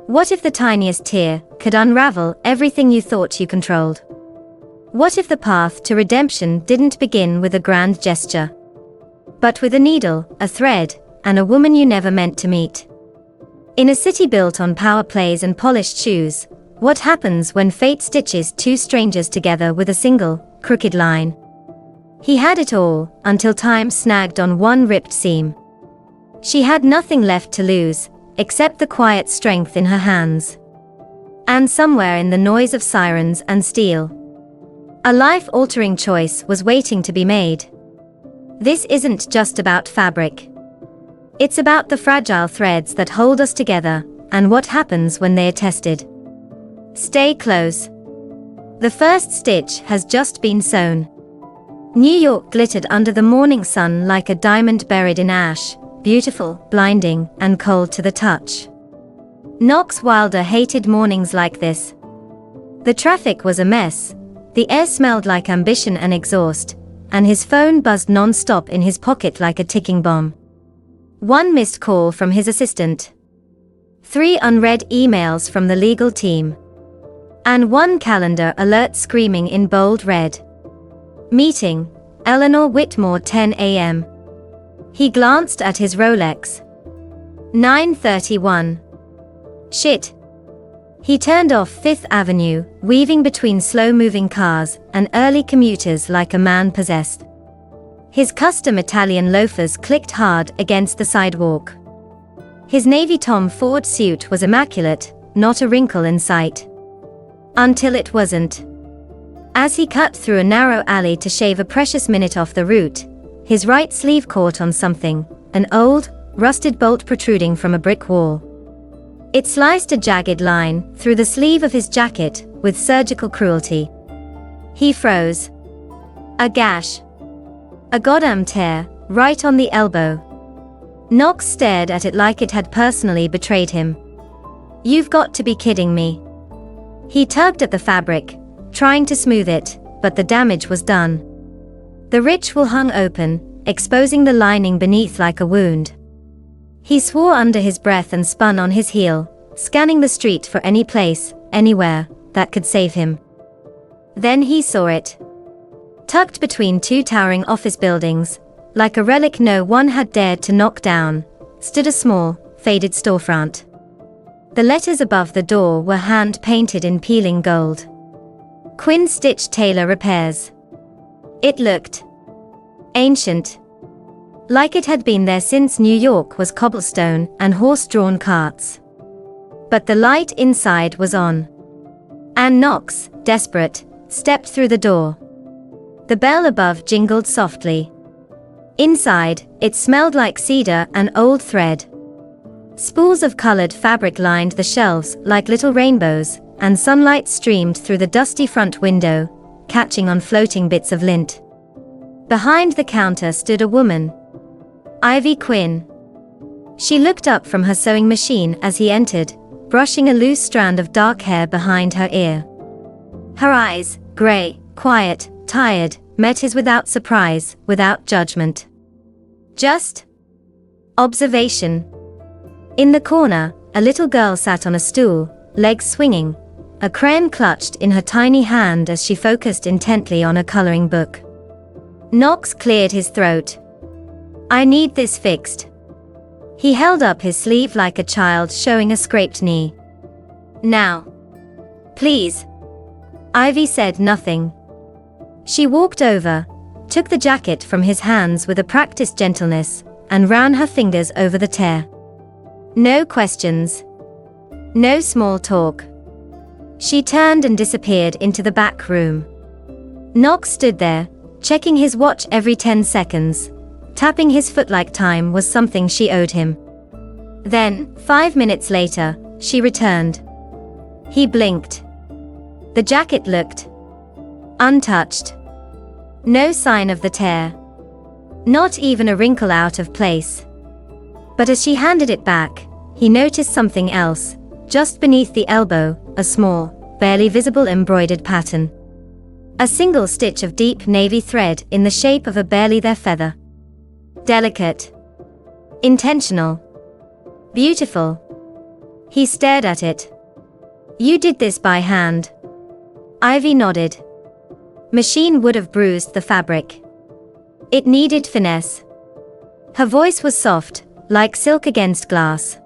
What if the tiniest tear could unravel everything you thought you controlled? What if the path to redemption didn't begin with a grand gesture, but with a needle, a thread, and a woman you never meant to meet? In a city built on power plays and polished shoes, what happens when fate stitches two strangers together with a single, crooked line? He had it all, until time snagged on one ripped seam. She had nothing left to lose, except the quiet strength in her hands. And somewhere in the noise of sirens and steel, a life-altering choice was waiting to be made. This isn't just about fabric. It's about the fragile threads that hold us together, and what happens when they are tested. Stay close. The first stitch has just been sewn. New York glittered under the morning sun like a diamond buried in ash, beautiful, blinding, and cold to the touch. Knox Wilder hated mornings like this. The traffic was a mess, the air smelled like ambition and exhaust, and his phone buzzed non-stop in his pocket like a ticking bomb. One missed call from his assistant. 3 unread emails from the legal team. And one calendar alert screaming in bold red. Meeting, Eleanor Whitmore, 10 a.m. He glanced at his Rolex. 9:31. Shit. He turned off Fifth Avenue, weaving between slow-moving cars and early commuters like a man possessed. His custom Italian loafers clicked hard against the sidewalk. His navy Tom Ford suit was immaculate, not a wrinkle in sight. Until it wasn't. As he cut through a narrow alley to shave a precious minute off the route, his right sleeve caught on something, an old, rusted bolt protruding from a brick wall. It sliced a jagged line through the sleeve of his jacket with surgical cruelty. He froze. A gash. A goddamn tear, right on the elbow. Knox stared at it like it had personally betrayed him. You've got to be kidding me. He tugged at the fabric, trying to smooth it, but the damage was done. The ritual hung open, exposing the lining beneath like a wound. He swore under his breath and spun on his heel, scanning the street for any place, anywhere, that could save him. Then he saw it. Tucked between 2 towering office buildings, like a relic no one had dared to knock down, stood a small, faded storefront. The letters above the door were hand-painted in peeling gold. Quinn Stitch Tailor Repairs. It looked ancient. Like it had been there since New York was cobblestone and horse-drawn carts. But the light inside was on. And Knox, desperate, stepped through the door. The bell above jingled softly. Inside, it smelled like cedar and old thread. Spools of colored fabric lined the shelves like little rainbows, and sunlight streamed through the dusty front window, catching on floating bits of lint. Behind the counter stood a woman. Ivy Quinn. She looked up from her sewing machine as he entered, brushing a loose strand of dark hair behind her ear. Her eyes, gray, quiet, tired, met his without surprise, without judgment. Just observation. In the corner, a little girl sat on a stool, legs swinging, a crayon clutched in her tiny hand as she focused intently on a coloring book. Knox cleared his throat. I need this fixed. He held up his sleeve like a child showing a scraped knee. Now. Please. Ivy said nothing. She walked over, took the jacket from his hands with a practiced gentleness, and ran her fingers over the tear. No questions. No small talk. She turned and disappeared into the back room. Knox stood there, checking his watch every 10 seconds, tapping his foot like time was something she owed him. Then, 5 minutes later, she returned. He blinked. The jacket looked untouched. No sign of the tear. Not even a wrinkle out of place. But as she handed it back, he noticed something else, just beneath the elbow, a small, barely visible embroidered pattern. A single stitch of deep navy thread in the shape of a barely there feather. Delicate. Intentional. Beautiful. He stared at it. You did this by hand. Ivy nodded. Machine would have bruised the fabric. It needed finesse. Her voice was soft, like silk against glass.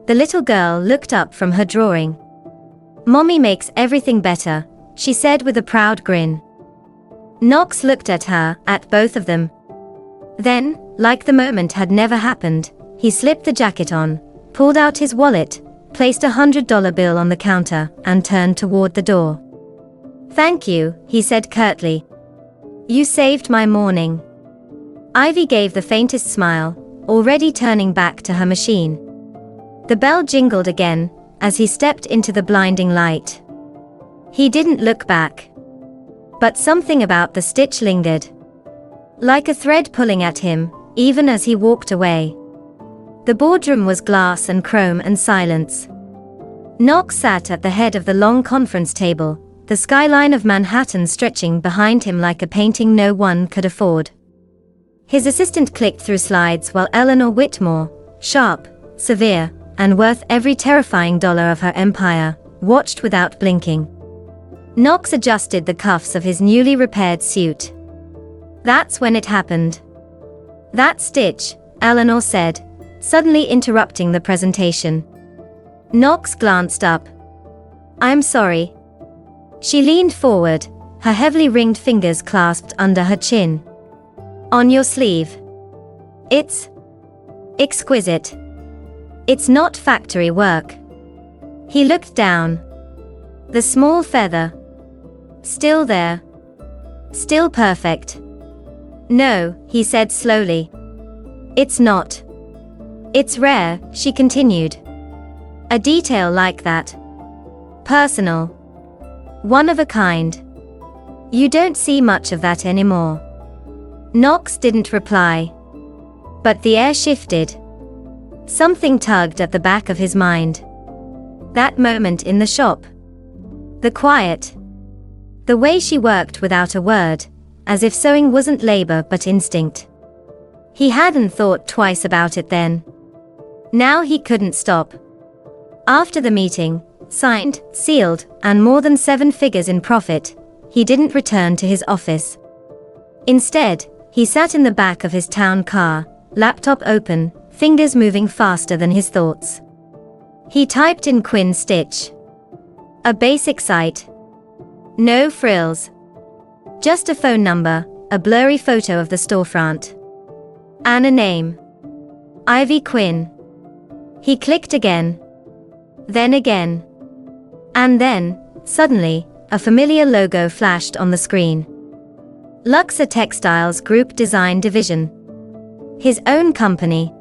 The little girl looked up from her drawing. Mommy makes everything better, she said with a proud grin. Knox looked at her, at both of them. Then, like the moment had never happened, he slipped the jacket on, pulled out his wallet, placed a $100 bill on the counter, and turned toward the door. Thank you, he said curtly. You saved my morning. Ivy gave the faintest smile, already turning back to her machine. The bell jingled again, as he stepped into the blinding light. He didn't look back. But something about the stitch lingered. Like a thread pulling at him, even as he walked away. The boardroom was glass and chrome and silence. Knox sat at the head of the long conference table, the skyline of Manhattan stretching behind him like a painting no one could afford. His assistant clicked through slides while Eleanor Whitmore, sharp, severe, and worth every terrifying dollar of her empire, watched without blinking. Knox adjusted the cuffs of his newly repaired suit. That's when it happened. That stitch, Eleanor said, suddenly interrupting the presentation. Knox glanced up. I'm sorry. She leaned forward, her heavily ringed fingers clasped under her chin. On your sleeve. It's exquisite. It's not factory work. He looked down. The small feather. Still there. Still perfect. No, he said slowly. It's not. It's rare, she continued. A detail like that. Personal. One of a kind. You don't see much of that anymore. Knox didn't reply. But the air shifted. Something tugged at the back of his mind. That moment in the shop. The quiet. The way she worked without a word, as if sewing wasn't labor but instinct. He hadn't thought twice about it then. Now he couldn't stop. After the meeting, signed, sealed, and more than 7 figures in profit, he didn't return to his office. Instead, he sat in the back of his town car, laptop open, fingers moving faster than his thoughts. He typed in Quinn Stitch. A basic site. No frills. Just a phone number, a blurry photo of the storefront. And a name. Ivy Quinn. He clicked again. Then again. And then, suddenly, a familiar logo flashed on the screen. Luxor Textiles Group Design Division. His own company.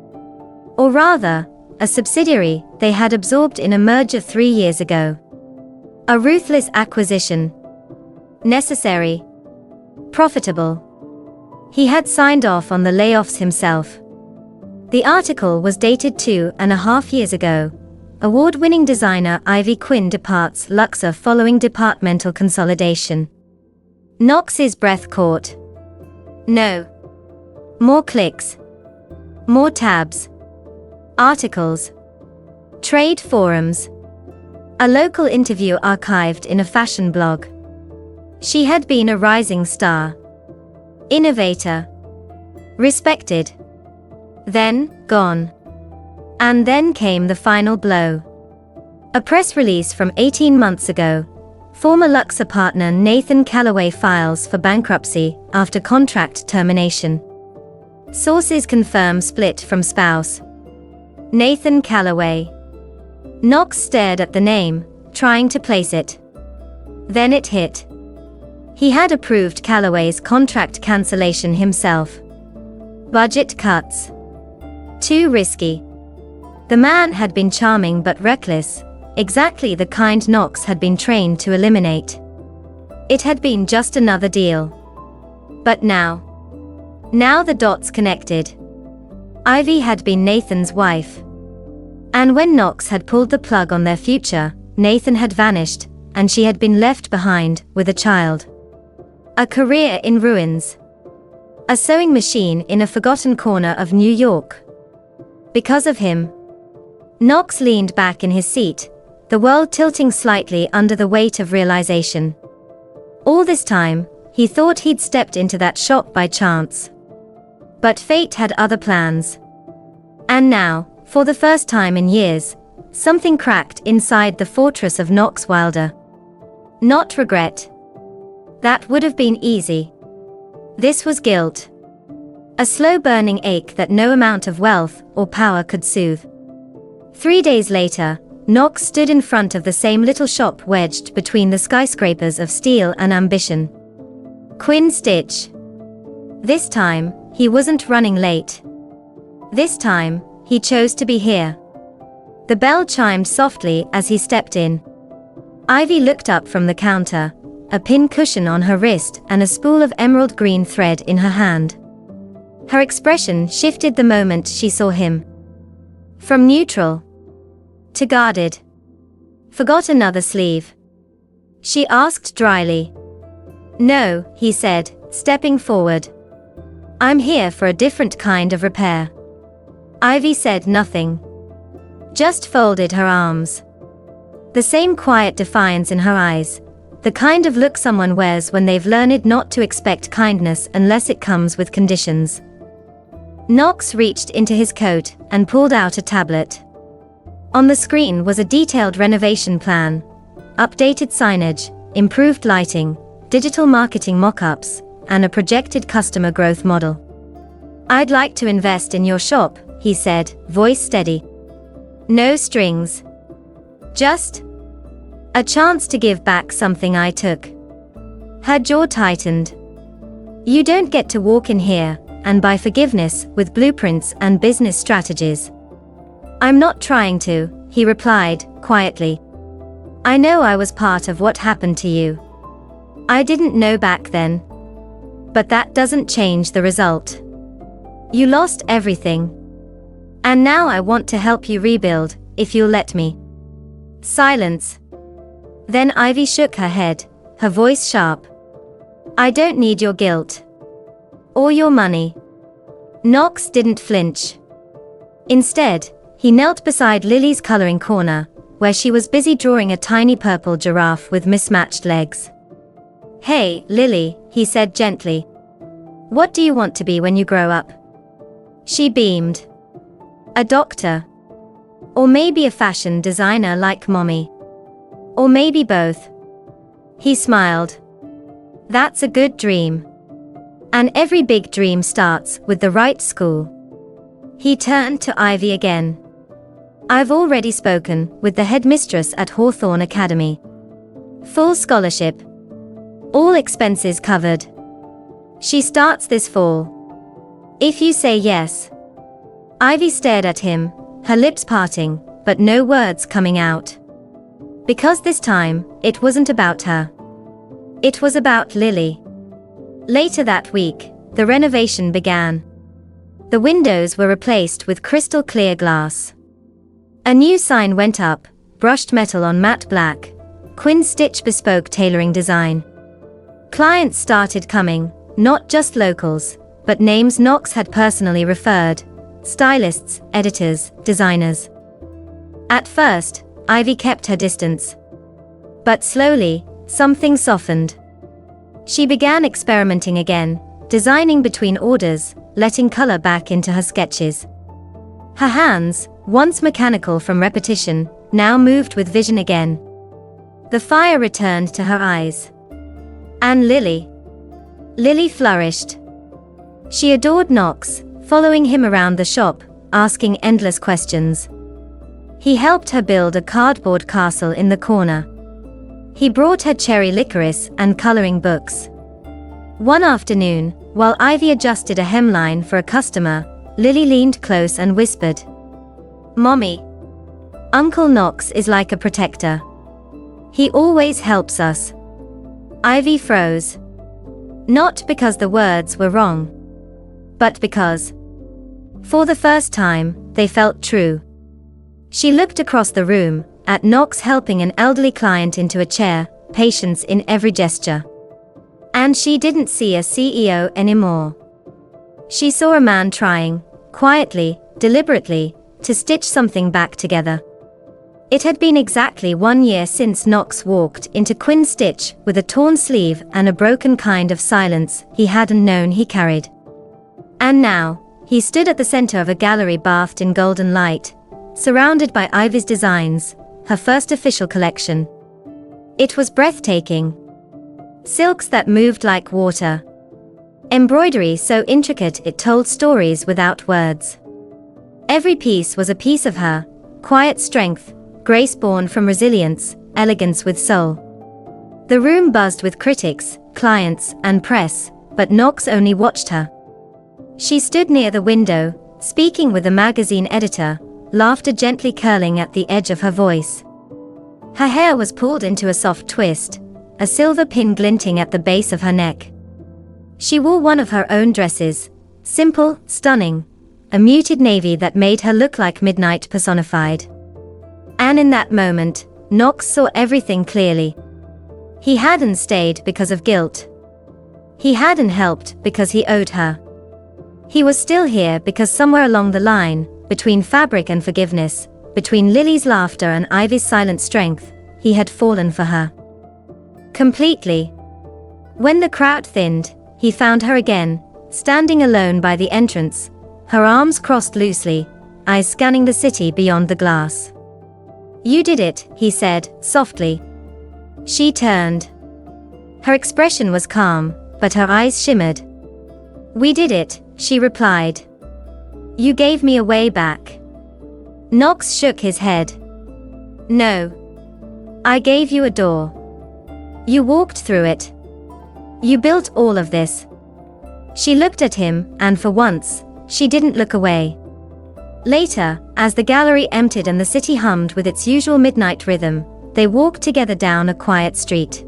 Or rather, a subsidiary they had absorbed in a merger 3 years ago. A ruthless acquisition. Necessary. Profitable. He had signed off on the layoffs himself. The article was dated 2.5 years ago. Award-winning designer Ivy Quinn departs Luxor following departmental consolidation. Knox's breath caught. No. More clicks. More tabs. Articles. Trade forums. A local interview archived in a fashion blog. She had been a rising star. Innovator. Respected. Then, gone. And then came the final blow. A press release from 18 months ago. Former Luxor partner Nathan Callaway files for bankruptcy after contract termination. Sources confirm split from spouse. Nathan Callaway. Knox stared at the name, trying to place it. Then it hit. He had approved Callaway's contract cancellation himself. Budget cuts. Too risky. The man had been charming but reckless, exactly the kind Knox had been trained to eliminate. It had been just another deal. But now the dots connected. Ivy had been Nathan's wife. And when Knox had pulled the plug on their future, Nathan had vanished, and she had been left behind with a child. A career in ruins. A sewing machine in a forgotten corner of New York. Because of him. Knox leaned back in his seat, the world tilting slightly under the weight of realization. All this time, he thought he'd stepped into that shop by chance. But fate had other plans. And now, for the first time in years, something cracked inside the fortress of Knox Wilder. Not regret. That would have been easy. This was guilt. A slow-burning ache that no amount of wealth or power could soothe. 3 days later, Knox stood in front of the same little shop wedged between the skyscrapers of steel and ambition. Quinn Stitch. This time, he wasn't running late. This time, he chose to be here. The bell chimed softly as he stepped in. Ivy looked up from the counter, a pin cushion on her wrist and a spool of emerald green thread in her hand. Her expression shifted the moment she saw him. From neutral to guarded. Forgot another sleeve? She asked dryly. No, he said, stepping forward. I'm here for a different kind of repair. Ivy said nothing. Just folded her arms. The same quiet defiance in her eyes, the kind of look someone wears when they've learned not to expect kindness unless it comes with conditions. Knox reached into his coat and pulled out a tablet. On the screen was a detailed renovation plan, updated signage, improved lighting, digital marketing mock-ups, and a projected customer growth model. I'd like to invest in your shop, he said, voice steady. No strings. Just a chance to give back something I took. Her jaw tightened. You don't get to walk in here and buy forgiveness with blueprints and business strategies. I'm not trying to, he replied, quietly. I know I was part of what happened to you. I didn't know back then. But that doesn't change the result. You lost everything. And now I want to help you rebuild, if you'll let me. Silence. Then Ivy shook her head, her voice sharp. I don't need your guilt. Or your money. Knox didn't flinch. Instead, he knelt beside Lily's coloring corner, where she was busy drawing a tiny purple giraffe with mismatched legs. Hey, Lily, he said gently. What do you want to be when you grow up? She beamed. A doctor. Or maybe a fashion designer like Mommy. Or maybe both. He smiled. That's a good dream. And every big dream starts with the right school. He turned to Ivy again. I've already spoken with the headmistress at Hawthorne Academy. Full scholarship. All expenses covered. She starts this fall. If you say yes. Ivy stared at him, her lips parting, but no words coming out. Because this time, it wasn't about her. It was about Lily. Later that week, the renovation began. The windows were replaced with crystal clear glass. A new sign went up, brushed metal on matte black, Quinn Stitch bespoke tailoring design. Clients started coming, not just locals, but names Knox had personally referred, stylists, editors, designers. At first, Ivy kept her distance. But slowly, something softened. She began experimenting again, designing between orders, letting color back into her sketches. Her hands, once mechanical from repetition, now moved with vision again. The fire returned to her eyes. And Lily. Lily flourished. She adored Knox, following him around the shop, asking endless questions. He helped her build a cardboard castle in the corner. He brought her cherry licorice and coloring books. One afternoon, while Ivy adjusted a hemline for a customer, Lily leaned close and whispered, Mommy. Uncle Knox is like a protector. He always helps us. Ivy froze. Not because the words were wrong, but because, for the first time, they felt true. She looked across the room, at Knox helping an elderly client into a chair, patience in every gesture. And she didn't see a CEO anymore. She saw a man trying, quietly, deliberately, to stitch something back together. It had been exactly 1 year since Knox walked into Quinn's Stitch with a torn sleeve and a broken kind of silence he hadn't known he carried. And now, he stood at the center of a gallery bathed in golden light, surrounded by Ivy's designs, her first official collection. It was breathtaking. Silks that moved like water. Embroidery so intricate it told stories without words. Every piece was a piece of her, quiet strength, grace born from resilience, elegance with soul. The room buzzed with critics, clients, and press, but Knox only watched her. She stood near the window, speaking with the magazine editor, laughter gently curling at the edge of her voice. Her hair was pulled into a soft twist, a silver pin glinting at the base of her neck. She wore one of her own dresses, simple, stunning, a muted navy that made her look like midnight personified. And in that moment, Knox saw everything clearly. He hadn't stayed because of guilt. He hadn't helped because he owed her. He was still here because somewhere along the line, between fabric and forgiveness, between Lily's laughter and Ivy's silent strength, he had fallen for her. Completely. When the crowd thinned, he found her again, standing alone by the entrance, her arms crossed loosely, eyes scanning the city beyond the glass. "You did it," he said, softly. She turned. Her expression was calm, but her eyes shimmered. "We did it," she replied. "You gave me a way back." Knox shook his head. "No. I gave you a door. You walked through it. You built all of this." She looked at him, and for once, she didn't look away. Later, as the gallery emptied and the city hummed with its usual midnight rhythm, they walked together down a quiet street.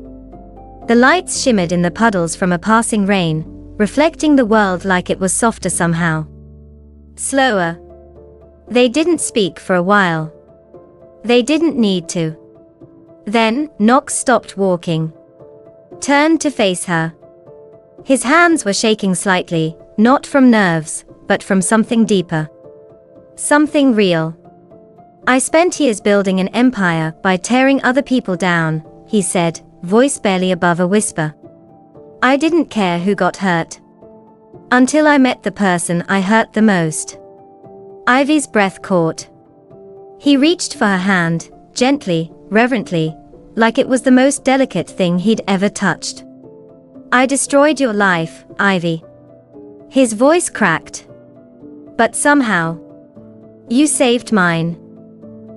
The lights shimmered in the puddles from a passing rain, reflecting the world like it was softer somehow. Slower. They didn't speak for a while. They didn't need to. Then, Knox stopped walking. Turned to face her. His hands were shaking slightly, not from nerves, but from something deeper. Something real. "I spent years building an empire by tearing other people down," he said, voice barely above a whisper. "I didn't care who got hurt. Until I met the person I hurt the most." Ivy's breath caught. He reached for her hand, gently, reverently, like it was the most delicate thing he'd ever touched. "I destroyed your life, Ivy." His voice cracked. "But somehow, you saved mine."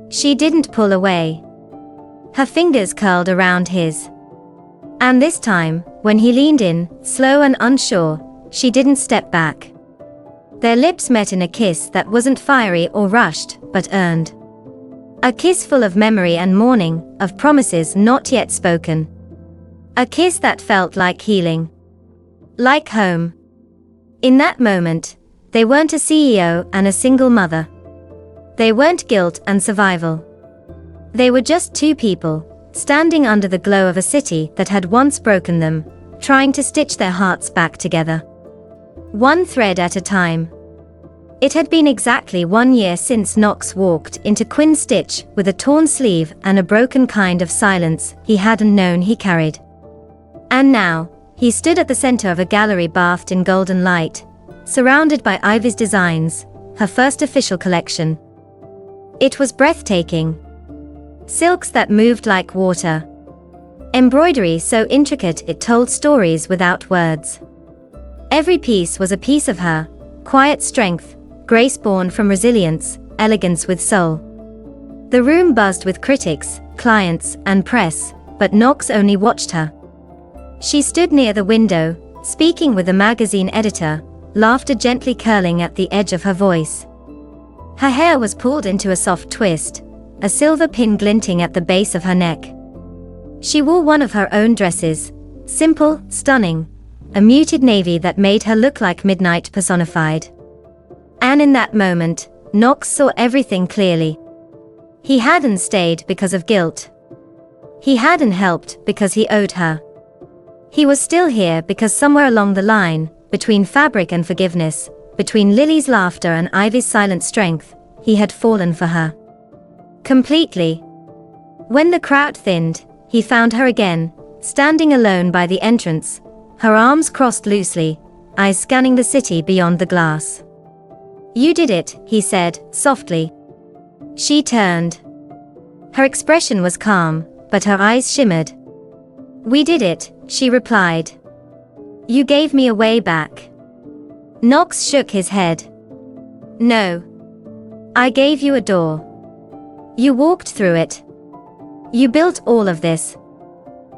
She didn't pull away. Her fingers curled around his. And this time, when he leaned in, slow and unsure, she didn't step back. Their lips met in a kiss that wasn't fiery or rushed, but earned. A kiss full of memory and mourning, of promises not yet spoken. A kiss that felt like healing. Like home. In that moment, they weren't a CEO and a single mother. They weren't guilt and survival. They were just two people, standing under the glow of a city that had once broken them, trying to stitch their hearts back together. One thread at a time. It had been exactly 1 year since Knox walked into Quinn's Stitch with a torn sleeve and a broken kind of silence he hadn't known he carried. And now, he stood at the center of a gallery bathed in golden light, surrounded by Ivy's designs, her first official collection. It was breathtaking. Silks that moved like water. Embroidery so intricate it told stories without words. Every piece was a piece of her, quiet strength, grace born from resilience, elegance with soul. The room buzzed with critics, clients, and press, but Knox only watched her. She stood near the window, speaking with the magazine editor, laughter gently curling at the edge of her voice. Her hair was pulled into a soft twist, a silver pin glinting at the base of her neck. She wore one of her own dresses, simple, stunning, a muted navy that made her look like midnight personified. And in that moment, Knox saw everything clearly. He hadn't stayed because of guilt. He hadn't helped because he owed her. He was still here because somewhere along the line, between fabric and forgiveness, between Lily's laughter and Ivy's silent strength, he had fallen for her. Completely. When the crowd thinned, he found her again, standing alone by the entrance, her arms crossed loosely, eyes scanning the city beyond the glass. "You did it," he said, softly. She turned. Her expression was calm, but her eyes shimmered. "We did it," she replied. "You gave me a way back." Knox shook his head. "No. I gave you a door. You walked through it. You built all of this."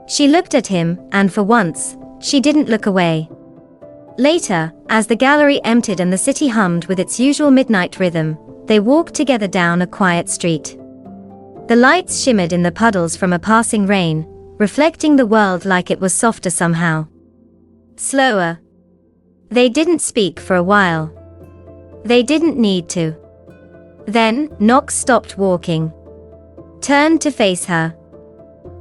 She looked at him, and for once, she didn't look away. Later, as the gallery emptied and the city hummed with its usual midnight rhythm, they walked together down a quiet street. The lights shimmered in the puddles from a passing rain, reflecting the world like it was softer somehow. Slower. They didn't speak for a while. They didn't need to. Then, Knox stopped walking. Turned to face her.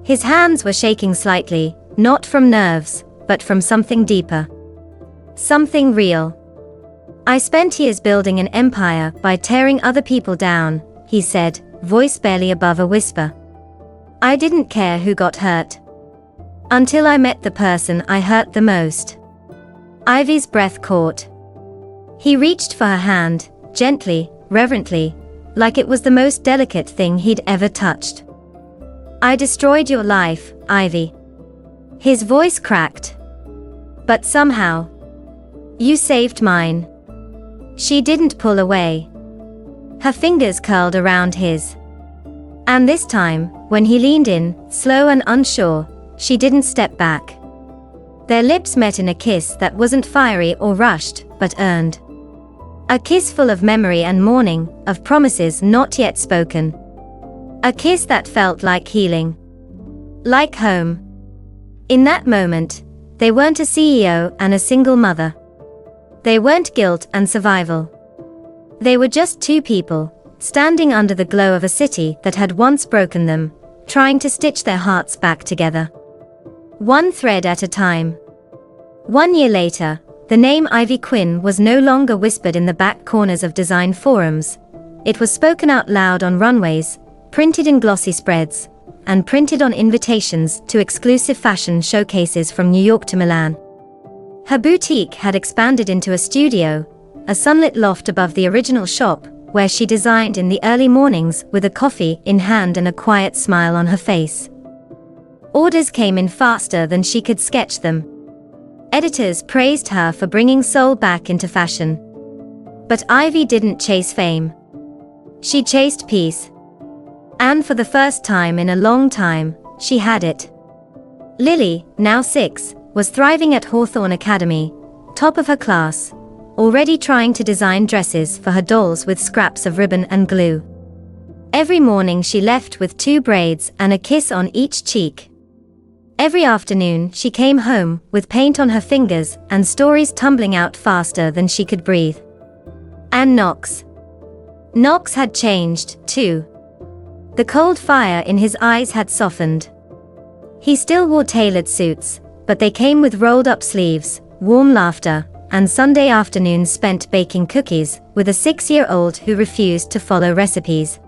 His hands were shaking slightly, not from nerves, but from something deeper. Something real. "I spent years building an empire by tearing other people down," he said, voice barely above a whisper. "I didn't care who got hurt. Until I met the person I hurt the most." Ivy's breath caught. He reached for her hand, gently, reverently, like it was the most delicate thing he'd ever touched. "I destroyed your life, Ivy." His voice cracked. "But somehow, you saved mine." She didn't pull away. Her fingers curled around his. And this time, when he leaned in, slow and unsure, she didn't step back. Their lips met in a kiss that wasn't fiery or rushed, but earned. A kiss full of memory and mourning, of promises not yet spoken. A kiss that felt like healing. Like home. In that moment, they weren't a CEO and a single mother. They weren't guilt and survival. They were just two people, standing under the glow of a city that had once broken them, trying to stitch their hearts back together. One thread at a time. 1 year later, the name Ivy Quinn was no longer whispered in the back corners of design forums. It was spoken out loud on runways, printed in glossy spreads, and printed on invitations to exclusive fashion showcases from New York to Milan. Her boutique had expanded into a studio, a sunlit loft above the original shop, where she designed in the early mornings with a coffee in hand and a quiet smile on her face. Orders came in faster than she could sketch them. Editors praised her for bringing soul back into fashion. But Ivy didn't chase fame. She chased peace. And for the first time in a long time, she had it. Lily, now 6, was thriving at Hawthorne Academy, top of her class, already trying to design dresses for her dolls with scraps of ribbon and glue. Every morning she left with 2 braids and a kiss on each cheek. Every afternoon she came home with paint on her fingers and stories tumbling out faster than she could breathe. And Knox. Knox had changed, too. The cold fire in his eyes had softened. He still wore tailored suits, but they came with rolled-up sleeves, warm laughter, and Sunday afternoons spent baking cookies with a 6-year-old who refused to follow recipes.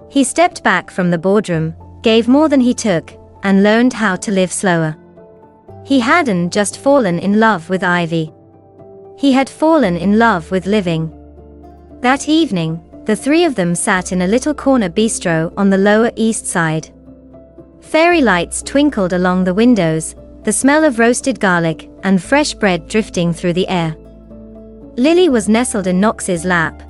He stepped back from the boardroom, gave more than he took, and learned how to live slower. He hadn't just fallen in love with Ivy. He had fallen in love with living. That evening, the 3 of them sat in a little corner bistro on the Lower East Side. Fairy lights twinkled along the windows, the smell of roasted garlic and fresh bread drifting through the air. Lily was nestled in Knox's lap,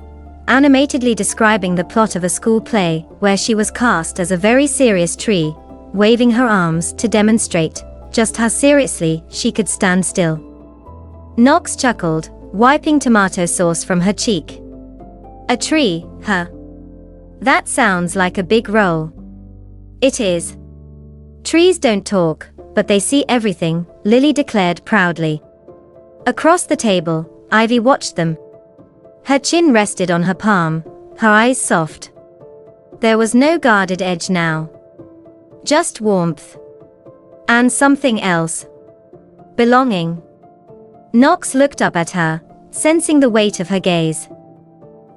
animatedly describing the plot of a school play where she was cast as a very serious tree, waving her arms to demonstrate just how seriously she could stand still. Knox chuckled, wiping tomato sauce from her cheek. "A tree, huh? That sounds like a big role." "It is. Trees don't talk, but they see everything," Lily declared proudly. Across the table, Ivy watched them. Her chin rested on her palm, her eyes soft. There was no guarded edge now. Just warmth. And something else. Belonging. Knox looked up at her, sensing the weight of her gaze.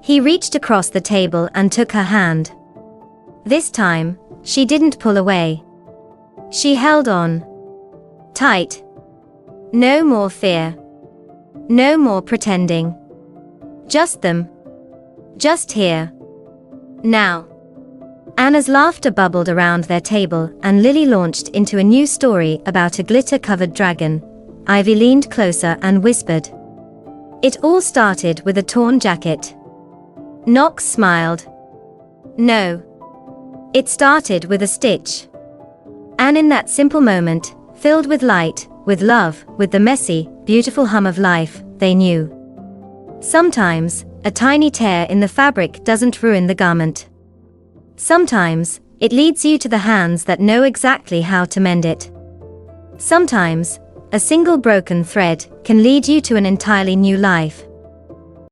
He reached across the table and took her hand. This time, she didn't pull away. She held on. Tight. No more fear. No more pretending. Just them. Just here. Now. Anna's laughter bubbled around their table, and Lily launched into a new story about a glitter-covered dragon. Ivy leaned closer and whispered. It all started with a torn jacket. Knox smiled. No. It started with a stitch. And in that simple moment, filled with light, with love, with the messy, beautiful hum of life, they knew. Sometimes, a tiny tear in the fabric doesn't ruin the garment. Sometimes, it leads you to the hands that know exactly how to mend it. Sometimes, a single broken thread can lead you to an entirely new life.